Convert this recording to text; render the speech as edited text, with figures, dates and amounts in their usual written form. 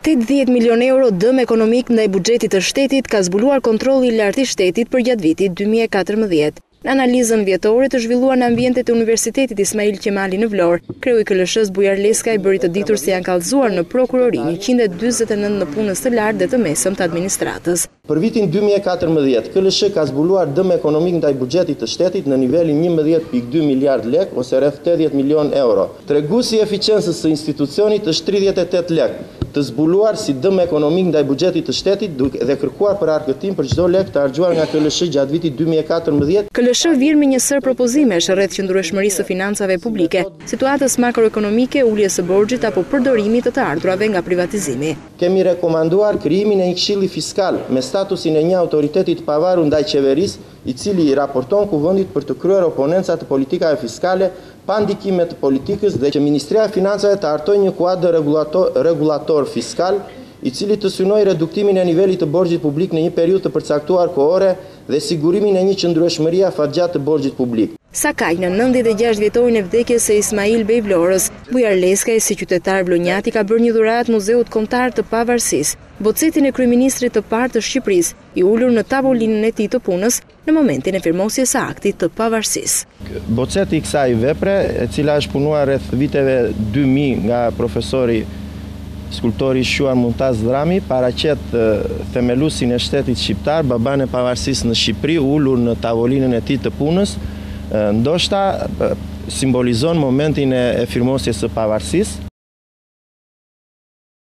80 milion euro dëm ekonomik ndaj buxhetit të shtetit ka zbuluar kontrolli i lartë i shtetit për gjatë vitit 2014. Në analizën vjetore të zhvilluar në ambientet e Universitetit Ismail Qemali në Vlorë, kreu i KLSH-s Bujar Leskaj bëri të ditur se janë kallëzuar në prokurori 149 në punës të lartë dhe të mesëm të administratës. Për vitin 2014, KLSH ka zbuluar dëm ekonomik ndaj buxhetit të shtetit në nivelin 11.2 miliard lek ose rreth 80 milion euro. Treguesi i eficiencës së institucionit është 38 lek, të zbuluar si dëm ekonomik ndaj buxhetit të shtetit dhe kërkuar për arkëtim për çdo lek të harxuar nga KLSH gjatë vitit 2014. KLSH vjen me një sër propozimesh rreth qëndrueshmërisë së financave publike, situatës makroekonomike, uljes së borxhit apo përdorimit të ardhurave nga privatizimi. Kemi rekomanduar krijimin e një këshilli fiskal me statusin e një autoriteti të pavarur ndaj qeverisë, i cili i raporton Kuvendit për të kryer oponenca të politikave fiskale pa ndikime të politikës dhe që Ministria e Financave të hartojë një kuadër regulator fiskal i cili të synojë reduktimin e nivelit të borxhit publik në një periudhë të përcaktuar kohore dhe sigurimin e një qëndrueshmërie afatgjatë të borxhit publik. Sa kaq në 96 vjetorin e vdekjes së Ismail Bey Vlorës, Bujar Leskaj si qytetar vlonjati ka bërë një dhuratë Muzeut Kombëtar të Pavarësisë, bocetin e kryeministrit të parë të Shqipërisë, i ulur në tavolinën e tij të punës në momentin e firmosjes së aktit të pavarësisë. Boceti i kësaj vepre, e cila është punuar rreth viteve 2000 nga profesori skulptori Shuar Muntaz Drami, paraqet themelusin e shtetit shqiptar, baban e pavarësisë në Shqipëri, ulur në tavolinën e tij të punës, ndoshta simbolizon momentin e firmosjes së pavarësisë.